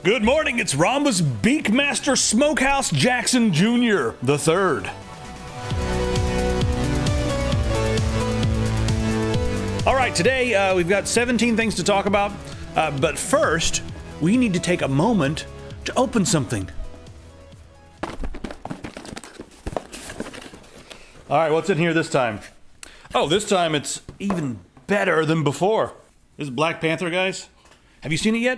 Good morning, it's Ramba's Beakmaster Smokehouse Jackson Jr. the Third. All right, today we've got 17 things to talk about, but first, we need to take a moment to open something. All right, what's in here this time? Oh, this time it's even better than before. This is Black Panther, guys. Have you seen it yet?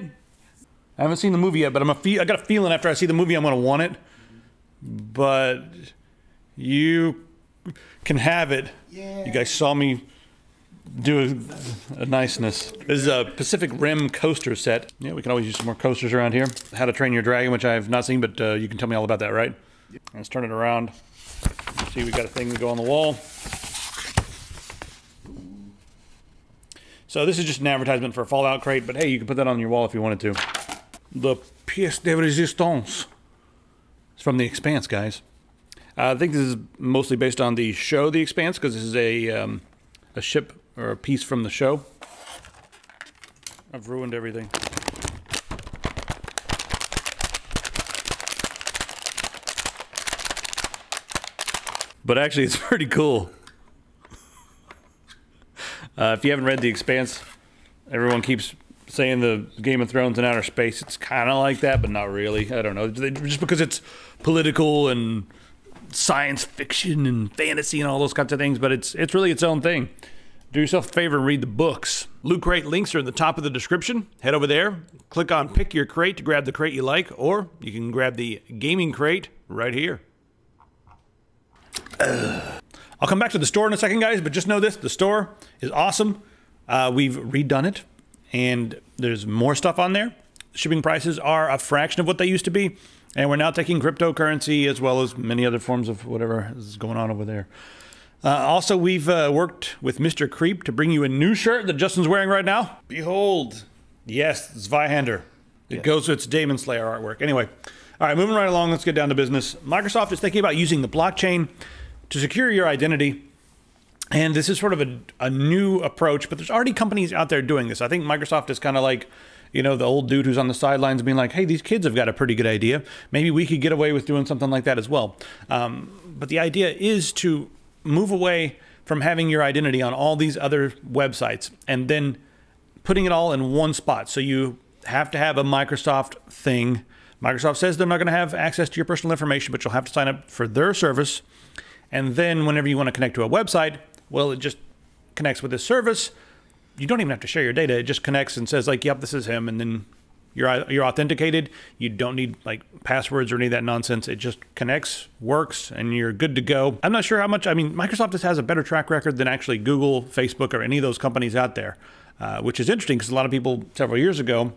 I haven't seen the movie yet, but I got a feeling after I see the movie I'm going to want it. But you can have it. Yeah. You guys saw me do a niceness. This is a Pacific Rim coaster set. Yeah, we can always use some more coasters around here. How to Train Your Dragon, which I have not seen, but you can tell me all about that, right? Let's turn it around. See, we got a thing to go on the wall. So this is just an advertisement for a Fallout crate, but hey, you can put that on your wall if you wanted to. The pièce de résistance. It's from The Expanse, guys. I think this is mostly based on the show The Expanse, because this is a ship or a piece from the show. I've ruined everything. But actually, it's pretty cool. If you haven't read The Expanse, everyone keeps saying the Game of Thrones in outer space. It's kind of like that, but not really. I don't know. Just because it's political and science fiction and fantasy and all those kinds of things, but it's really its own thing. Do yourself a favor and read the books. Loot Crate links are in the top of the description. Head over there, click on Pick Your Crate to grab the crate you like, or you can grab the gaming crate right here. I'll come back to the store in a second, guys, but just know this, the store is awesome. We've redone it, and there's more stuff on there. Shipping prices are a fraction of what they used to be, and we're now taking cryptocurrency as well as many other forms of whatever is going on over there. Also, we've worked with Mr. Creep to bring you a new shirt that Justin's wearing right now. Behold. Yes, it's Zweihander. It goes with its Demon Slayer artwork. Anyway, all right, moving right along, let's get down to business. Microsoft is thinking about using the blockchain to secure your identity. And this is sort of a new approach, but there's already companies out there doing this. I think Microsoft is kind of like, you know, the old dude who's on the sidelines being like, hey, these kids have got a pretty good idea. Maybe we could get away with doing something like that as well. But the idea is to move away from having your identity on all these other websites and then putting it all in one spot. So you have to have a Microsoft thing. Microsoft says they're not going to have access to your personal information, but you'll have to sign up for their service. And then whenever you want to connect to a website, well, it just connects with this service. You don't even have to share your data. It just connects and says like, yep, this is him. And then you're authenticated. You don't need like passwords or any of that nonsense. It just connects, works, and you're good to go. I'm not sure how much, I mean, Microsoft just has a better track record than actually Google, Facebook, or any of those companies out there, which is interesting because a lot of people several years ago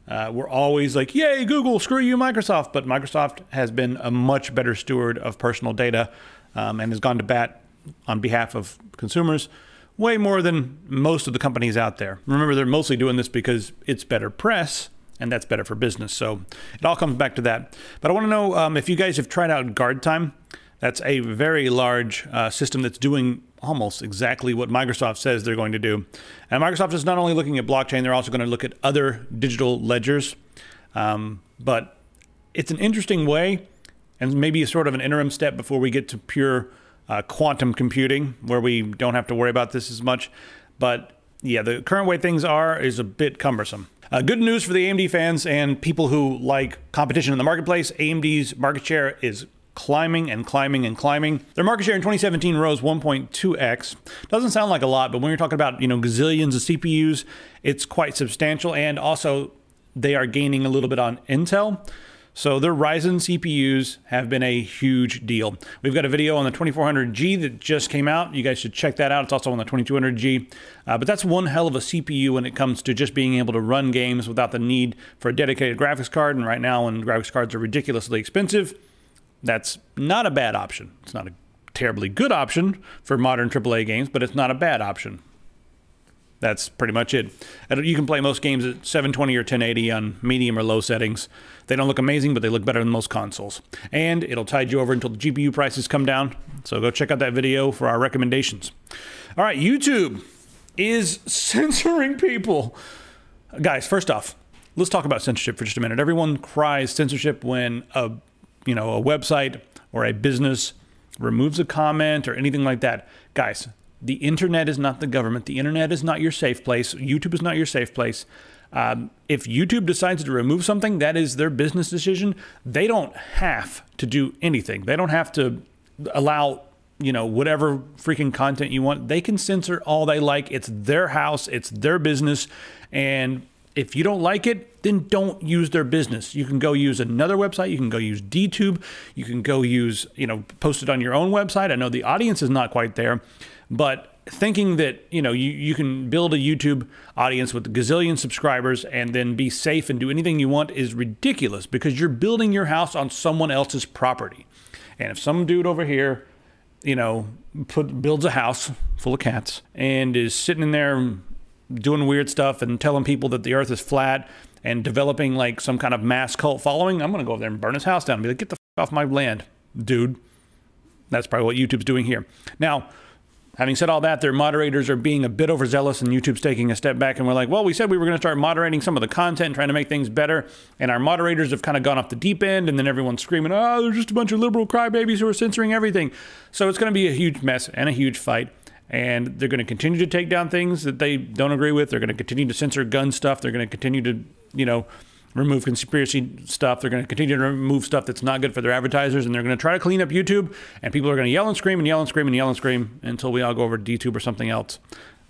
were always like, yay, Google, screw you, Microsoft. But Microsoft has been a much better steward of personal data and has gone to bat on behalf of consumers way more than most of the companies out there. Remember, they're mostly doing this because it's better press, and that's better for business. So it all comes back to that. But I want to know if you guys have tried out Guard Time. That's a very large system that's doing almost exactly what Microsoft says they're going to do. And Microsoft is not only looking at blockchain, they're also going to look at other digital ledgers. But it's an interesting way, and maybe a sort of an interim step before we get to pure quantum computing, where we don't have to worry about this as much. But yeah, the current way things are is a bit cumbersome. Good news for the AMD fans and people who like competition in the marketplace. AMD's market share is climbing and climbing and climbing. Their market share in 2017 rose 1.2x. Doesn't sound like a lot, but when you're talking about, you know, gazillions of CPUs, it's quite substantial. And also, they are gaining a little bit on Intel. So their Ryzen CPUs have been a huge deal. We've got a video on the 2400G that just came out. You guys should check that out. It's also on the 2200G. But that's one hell of a CPU when it comes to just being able to run games without the need for a dedicated graphics card. And right now, when graphics cards are ridiculously expensive, that's not a bad option. It's not a terribly good option for modern AAA games, but it's not a bad option. That's pretty much it. You can play most games at 720 or 1080 on medium or low settings. They don't look amazing, but they look better than most consoles. And it'll tide you over until the GPU prices come down. So go check out that video for our recommendations. All right, YouTube is censoring people. Guys, first off, let's talk about censorship for just a minute. Everyone cries censorship when a website or a business removes a comment or anything like that. Guys, the internet is not the government. The internet is not your safe place. YouTube is not your safe place. If YouTube decides to remove something, that is their business decision. They don't have to do anything. They don't have to allow, whatever freaking content you want. They can censor all they like. It's their house. It's their business. And if you don't like it, then don't use their business. You can go use another website. You can go use DTube. You can go use, post it on your own website. I know the audience is not quite there, but thinking that, you can build a YouTube audience with a gazillion subscribers and then be safe and do anything you want is ridiculous, because you're building your house on someone else's property. And if some dude over here, builds a house full of cats and is sitting in there doing weird stuff and telling people that the earth is flat and developing like some kind of mass cult following, I'm going to go over there and burn his house down and be like, get the f off my land, dude. That's probably what YouTube's doing here. Now, having said all that, their moderators are being a bit overzealous and YouTube's taking a step back, and we're like, well, we said we were going to start moderating some of the content and trying to make things better, and our moderators have kind of gone off the deep end, and then everyone's screaming, oh, they're just a bunch of liberal crybabies who are censoring everything. So it's going to be a huge mess and a huge fight, and they're going to continue to take down things that they don't agree with. They're going to continue to censor gun stuff. They're going to continue to, remove conspiracy stuff. They're going to continue to remove stuff that's not good for their advertisers, and they're going to try to clean up YouTube, and people are going to yell and scream and yell and scream and yell and scream until we all go over to DTube or something else.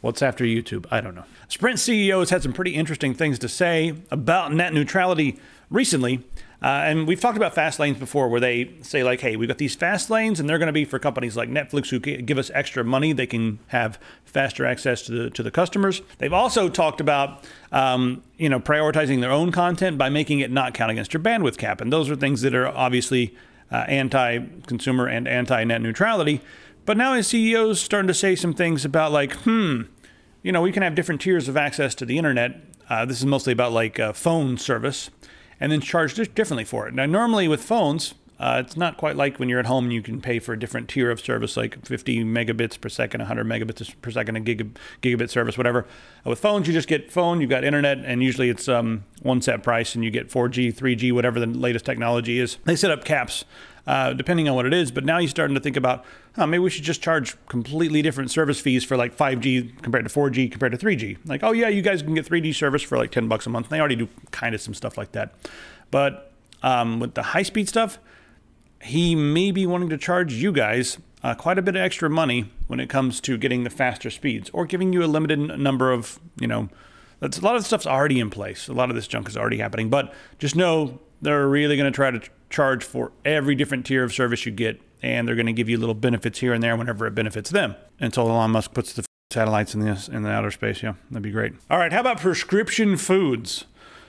What's after YouTube? I don't know. Sprint CEO has had some pretty interesting things to say about net neutrality recently. And we've talked about fast lanes before, where they say like, hey, we've got these fast lanes and they're going to be for companies like Netflix who give us extra money. They can have faster access to the customers. They've also talked about, prioritizing their own content by making it not count against your bandwidth cap. And those are things that are obviously anti-consumer and anti-net neutrality. But now his CEO is starting to say some things about like, we can have different tiers of access to the internet. This is mostly about like phone service, and then charge differently for it. Now, normally with phones, it's not quite like when you're at home and you can pay for a different tier of service, like 50 megabits per second, 100 megabits per second, a gigabit service, whatever. With phones, you just get phone, you've got internet, and usually it's one set price, and you get 4G, 3G, whatever the latest technology is. They set up caps depending on what it is, but now you're starting to think about, maybe we should just charge completely different service fees for like 5G compared to 4G compared to 3G. Like, oh yeah, you guys can get 3G service for like $10 a month. They already do kind of some stuff like that. But with the high-speed stuff, he may be wanting to charge you guys quite a bit of extra money when it comes to getting the faster speeds, or giving you a limited number of, that's a lot of the stuff's already in place. A lot of this junk is already happening, but just know they're really going to try to charge for every different tier of service you get, and they're going to give you little benefits here and there whenever it benefits them, until Elon Musk puts the satellites in the outer space. Yeah, that'd be great. All right, how about prescription foods?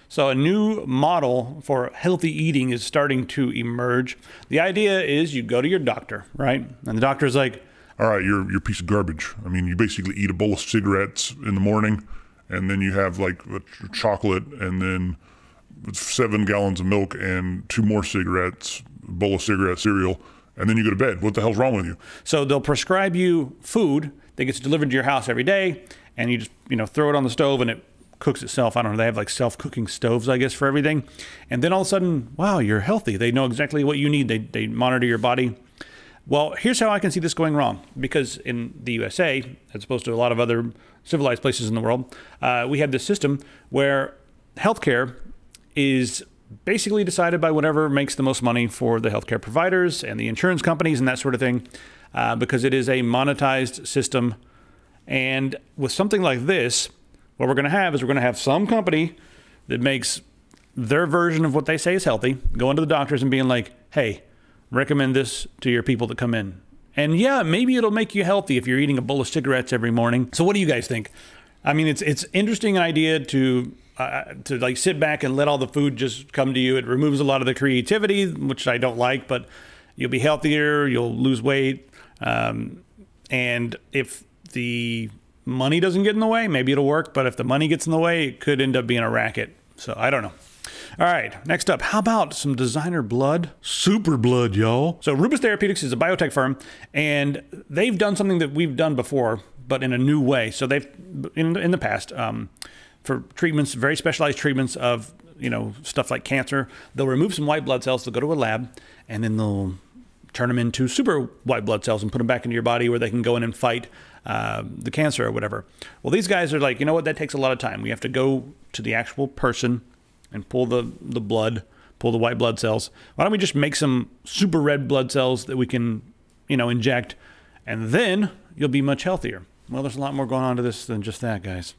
So a new model for healthy eating is starting to emerge. The idea is you go to your doctor, right? And the doctor's like, all right, you're a piece of garbage. I mean, you basically eat a bowl of cigarettes in the morning, and then you have like a chocolate, and then 7 gallons of milk and 2 more cigarettes, a bowl of cigarette cereal, and then you go to bed. What the hell's wrong with you? So they'll prescribe you food that gets delivered to your house every day, and you just, throw it on the stove and it cooks itself. I don't know. They have like self-cooking stoves, I guess, for everything. And then all of a sudden, wow, you're healthy. They know exactly what you need. They monitor your body. Well, here's how I can see this going wrong. Because in the USA, as opposed to a lot of other civilized places in the world, we have this system where healthcare is basically decided by whatever makes the most money for the healthcare providers and the insurance companies and that sort of thing, because it is a monetized system. And with something like this, what we're going to have is we're going to have some company that makes their version of what they say is healthy, going to the doctors and being like, hey, recommend this to your people that come in. And yeah, maybe it'll make you healthy if you're eating a bowl of cigarettes every morning. So what do you guys think? I mean, it's interesting idea to like sit back and let all the food just come to you. It removes a lot of the creativity, which I don't like, but you'll be healthier, you'll lose weight. And if the money doesn't get in the way, maybe it'll work. But if the money gets in the way, it could end up being a racket. So I don't know. All right, next up, how about some designer blood? Super blood, y'all. So Ruben Therapeutics is a biotech firm, and they've done something that we've done before, but in a new way. So they've, in the past, for treatments, very specialized treatments of you know, stuff like cancer, they'll remove some white blood cells, they'll go to a lab, and then they'll turn them into super white blood cells and put them back into your body where they can go in and fight the cancer or whatever. Well, these guys are like, you know what, that takes a lot of time. We have to go to the actual person and pull the blood, pull the white blood cells. Why don't we just make some super red blood cells that we can, you know, inject, and then you'll be much healthier. Well, there's a lot more going on to this than just that, guys.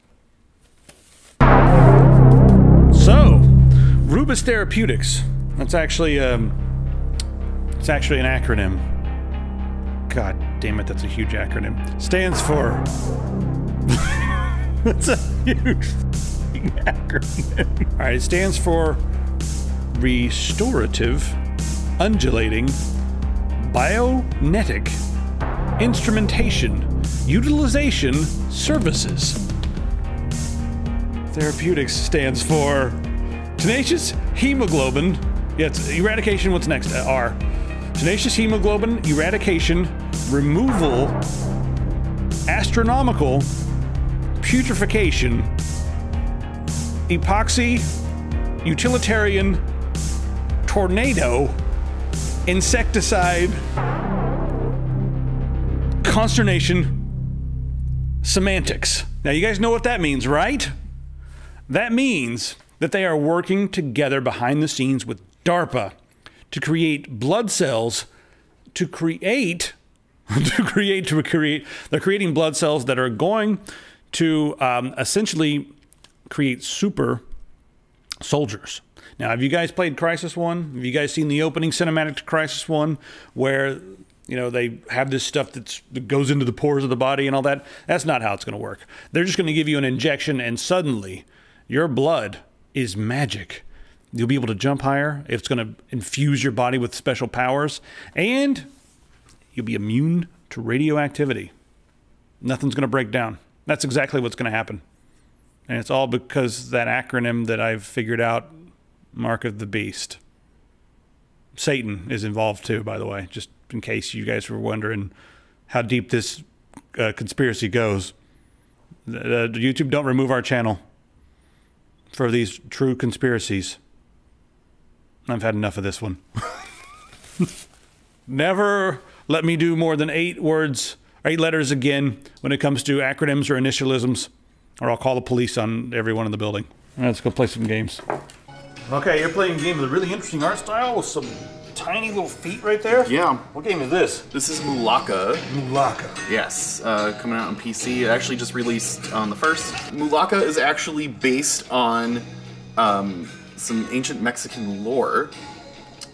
So, Ruben Therapeutics. That's actually it's actually an acronym. God damn it, that's a huge acronym. Stands for. That's a huge acronym. All right, it stands for Restorative, Undulating, Bionetic, Instrumentation, Utilization Services. Therapeutics stands for Tenacious Hemoglobin. Yeah, it's eradication. What's next? R. Tenacious Hemoglobin, Eradication, Removal, Astronomical, Putrefaction, Epoxy, Utilitarian, Tornado, Insecticide, Consternation, Semantics. Now, you guys know what that means, right? That means that they are working together behind the scenes with DARPA to create blood cells to create, they're creating blood cells that are going to essentially create super soldiers. Now, have you guys played Crisis 1? Have you guys seen the opening cinematic to Crisis 1 where, you know, they have this stuff that goes into the pores of the body and all that? That's not how it's going to work. They're just going to give you an injection and suddenly your blood is magic. You'll be able to jump higher. It's going to infuse your body with special powers, and you'll be immune to radioactivity. Nothing's going to break down. That's exactly what's going to happen. And it's all because that acronym that I've figured out, Mark of the Beast. Satan is involved too, by the way, just in case you guys were wondering how deep this conspiracy goes. YouTube, don't remove our channel for these true conspiracies. I've had enough of this one. Never let me do more than 8 words, 8 letters again when it comes to acronyms or initialisms, or I'll call the police on everyone in the building. All right, let's go play some games. Okay, you're playing a game with a really interesting art style with some tiny little feet right there. Yeah. What game is this? This is Mulaka. Mulaka. Yes, coming out on PC. It actually just released on the 1st. Mulaka is actually based on some ancient Mexican lore.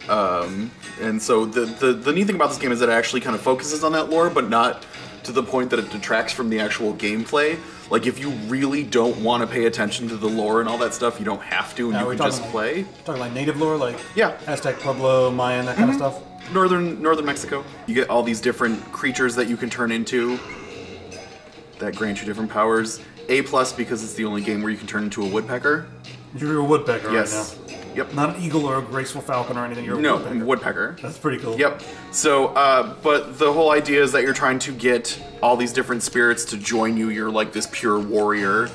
And so the neat thing about this game is that it actually kind of focuses on that lore, but not to the point that it detracts from the actual gameplay. Like, if you really don't want to pay attention to the lore and all that stuff, you don't have to, and you can just play. Talking like native lore, like yeah, Aztec, Pueblo, Mayan, that kind of stuff? Northern Mexico. You get all these different creatures that you can turn into that grant you different powers. A+ because it's the only game where you can turn into a woodpecker. You're a woodpecker right now. Yep. Not an eagle or a graceful falcon or anything. You're a woodpecker. No, woodpecker. That's pretty cool. Yep. So, but the whole idea is that you're trying to get all these different spirits to join you. You're like this pure warrior,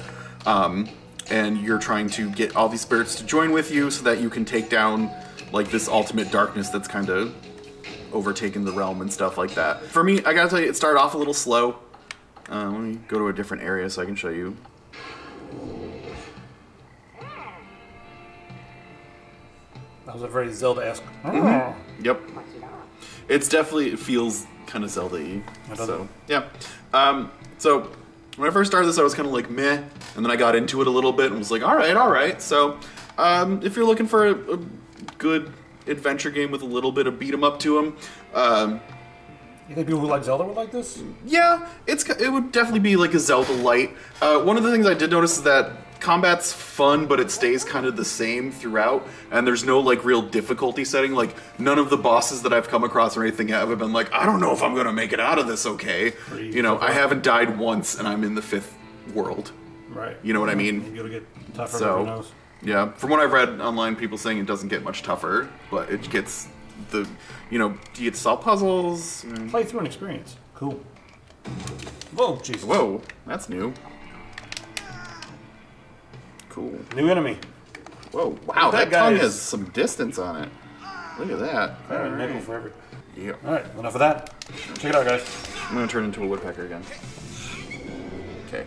and you're trying to get all these spirits to join with you so that you can take down like this ultimate darkness that's kind of overtaken the realm and stuff like that. For me, I gotta tell you, it started off a little slow. Let me go to a different area so I can show you. That was a very Zelda-esque. Mm-hmm. Yep. It feels kind of Zelda-y. So, yeah. So, when I first started this, I was kind of like, meh. And then I got into it a little bit and was like, alright. So, if you're looking for a good adventure game with a little bit of beat-em-up to them, you think people who like Zelda would like this? Yeah, it would definitely be like a Zelda light. One of the things I did notice is that combat's fun, but it stays kind of the same throughout, and there's no like real difficulty setting. Like, none of the bosses that I've come across or anything have been like, I don't know if I'm gonna make it out of this okay. You know, I haven't died once and I'm in the 5th world. Right. You know what I mean? You're gonna get tougher, so, who knows? Yeah, from what I've read online, people saying it doesn't get much tougher, but it gets you get to solve puzzles. Play through an experience. Cool. Whoa, Jesus. Whoa, that's new. Cool. New enemy. Whoa, wow, that That tongue guy's- has some distance on it. Look at that. All right, nickel forever. Yeah. All right, enough of that. Check it out, guys. I'm gonna turn into a woodpecker again. Okay.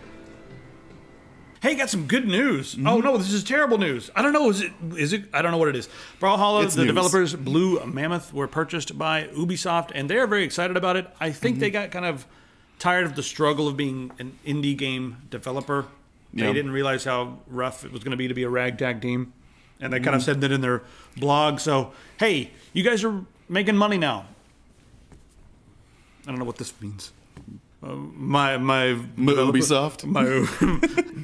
Hey, got some good news. Oh no, this is terrible news. I don't know. Is it? I don't know what it is. Brawlhalla, It's the news. developers Blue Mammoth were purchased by Ubisoft, and they are very excited about it. I think they got kind of tired of the struggle of being an indie game developer. They Yeah. didn't realize how rough it was going to be a ragtag team, and they kind of said that in their blog. So hey, you guys are making money now. I don't know what this means. My Ubisoft.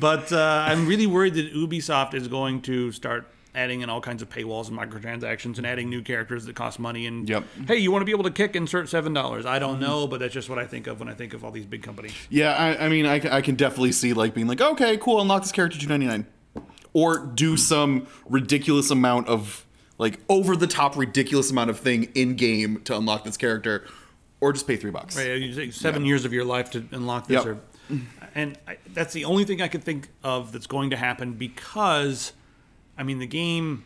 But I'm really worried that Ubisoft is going to start adding in all kinds of paywalls and microtransactions and adding new characters that cost money. And Yep. hey, you want to be able to kick insert $7? I don't know, but that's just what I think of when I think of all these big companies. Yeah, I mean, I can definitely see like being like, okay, cool, unlock this character $2.99, or do some ridiculous amount of like over the top ridiculous amount of thing in game to unlock this character, or just pay $3. Right, you take 7 years of your life to unlock this, Yep. that's the only thing I could think of that's going to happen because, I mean, the game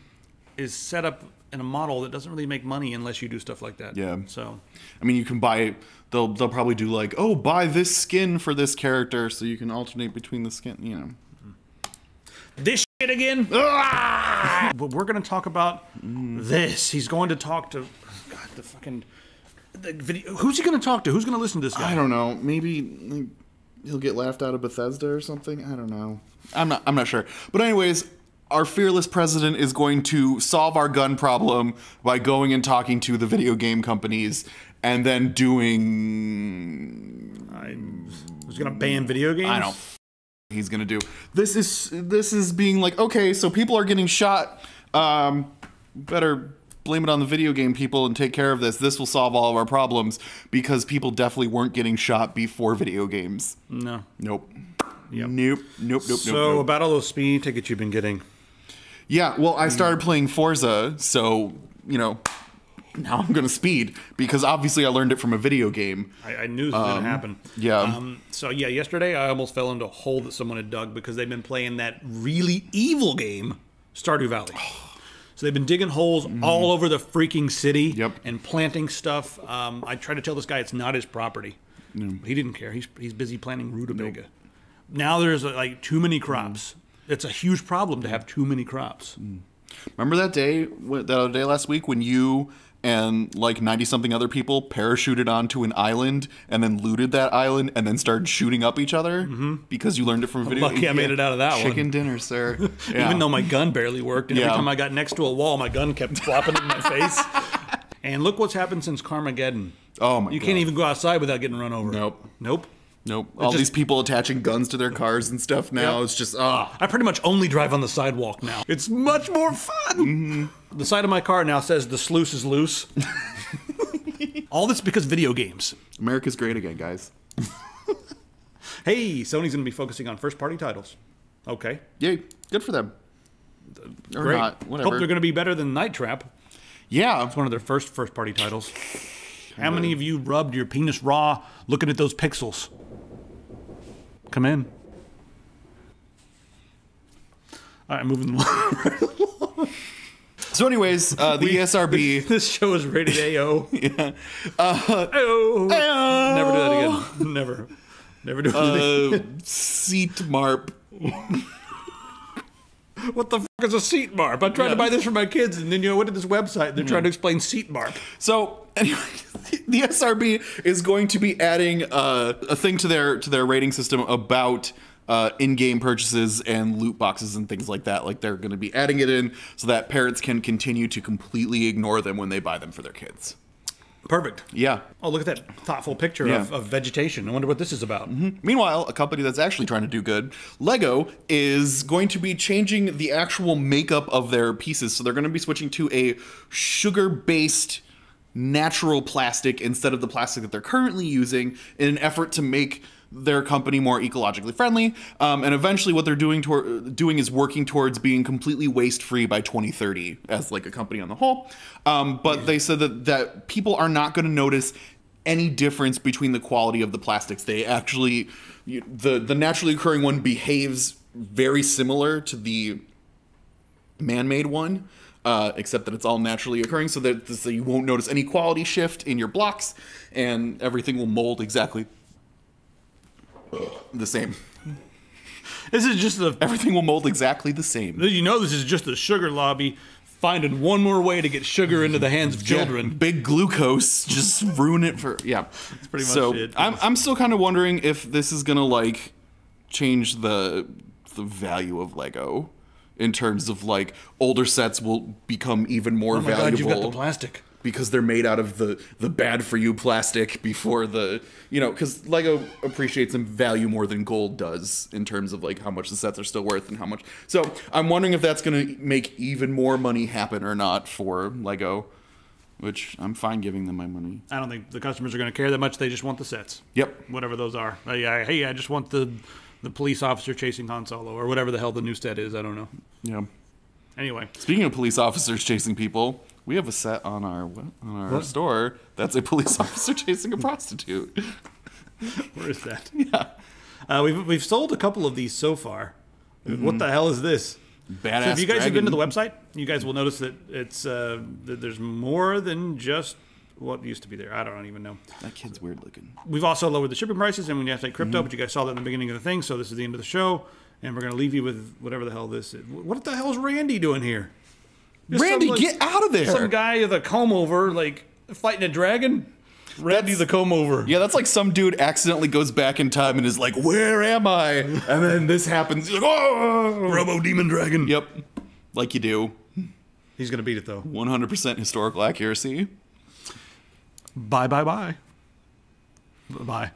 is set up in a model that doesn't really make money unless you do stuff like that. Yeah. So, I mean, you can buy. They'll probably do like, oh, buy this skin for this character, so you can alternate between the skin. You know. this shit again. But we're going to talk about this. He's going to talk to God, the video. Who's he going to talk to? Who's going to listen to this guy? I don't know. Maybe like, he'll get laughed out of Bethesda or something. I don't know. I'm not sure. But anyways, our fearless president is going to solve our gun problem by going and talking to the video game companies and then doing. I was going to ban video games. I don't. He's gonna do. This is being like, okay, so people are getting shot. Better blame it on the video game people and take care of this. This will solve all of our problems because people definitely weren't getting shot before video games. No. Nope. Yep. Nope. So about all those speeding tickets you've been getting. Yeah, well, I started playing Forza, so, you know, now I'm going to speed because obviously I learned it from a video game. I knew this was going to happen. Yeah. So, yesterday I almost fell into a hole that someone had dug because they've been playing that really evil game, Stardew Valley. So they've been digging holes all over the freaking city Yep. and planting stuff. I tried to tell this guy it's not his property. He didn't care. He's busy planting rutabaga. Now there's like too many crops. It's a huge problem to have too many crops. Remember that other day last week when you and like 90-something other people parachuted onto an island and then looted that island and then started shooting up each other because you learned it from a video? Lucky I made it out of that one. Chicken dinner, sir. Yeah. Even though my gun barely worked, and every time I got next to a wall, my gun kept flopping in my face. And look what's happened since Carmageddon. Oh my God. You can't even go outside without getting run over. Nope. All these people attaching guns to their cars and stuff now. Yep. It's just, I pretty much only drive on the sidewalk now. It's much more fun. The side of my car now says the sluice is loose. All this because video games. America's great again, guys. Hey, Sony's going to be focusing on first-party titles. Okay. Yay. Good for them. Or Great. not. Whatever. Hope they're going to be better than Night Trap. Yeah. It's one of their first-party titles. How many of you rubbed your penis raw looking at those pixels? Come in. All right, moving along. So anyways, the ESRB. This show is rated AO. Yeah. AO. Never do that again. Never. Never do it again. Seat marp. What the fuck is a seat marp? I tried to buy this for my kids, and then I went to this website. They're trying to explain seat marp. So anyway, the SRB is going to be adding a thing to their rating system about in-game purchases and loot boxes and things like that. Like they're going to be adding it in so that parents can continue to completely ignore them when they buy them for their kids. Perfect. Yeah. Oh, look at that thoughtful picture Yeah. of vegetation. I wonder what this is about. Meanwhile, a company that's actually trying to do good, Lego, is going to be changing the actual makeup of their pieces. So they're going to be switching to a sugar-based natural plastic instead of the plastic that they're currently using in an effort to make their company more ecologically friendly. And eventually what they're doing is working towards being completely waste-free by 2030 as like a company on the whole. But they said that people are not going to notice any difference between the quality of the plastics. They actually, the naturally occurring one behaves very similar to the man-made one, except that it's all naturally occurring, so that so you won't notice any quality shift in your blocks, and everything will mold exactly the same. This is just Everything will mold exactly the same. You know, this is just the sugar lobby finding one more way to get sugar into the hands of children. Yeah, big glucose, just ruin it for That's pretty much it. I'm still kind of wondering if this is gonna like change the value of Lego in terms of like older sets will become even more valuable. God, you've got the plastic. Because they're made out of the bad for you plastic before because Lego appreciates in value more than gold does in terms of like how much the sets are still worth and how much. So I'm wondering if that's going to make even more money happen or not for Lego, which I'm fine giving them my money. I don't think the customers are going to care that much. They just want the sets. Yep. Whatever those are. Hey, I just want the police officer chasing Han Solo or whatever the hell the new set is. I don't know. Yeah. Anyway. Speaking of police officers chasing people, we have a set on our store that's a police officer chasing a prostitute. Where is that? Yeah. We've sold a couple of these so far. Mm-hmm. What the hell is this? Badass. So if you guys dragon. have been to the website, you guys will notice that it's that there's more than just what used to be there. I don't even know. That kid's weird looking. We've also lowered the shipping prices, and we have to take crypto, but you guys saw that in the beginning of the thing, so this is the end of the show, and we're going to leave you with whatever the hell this is. What the hell is Randy doing here? Randy, get out of there! Some guy with a comb over, like, fighting a dragon? Randy the comb over. Yeah, that's like some dude accidentally goes back in time and is like, where am I? And then this happens. He's like, oh! Robo Demon Dragon. Yep. Like you do. He's going to beat it, though. 100% historical accuracy. Bye, bye, bye. Bye.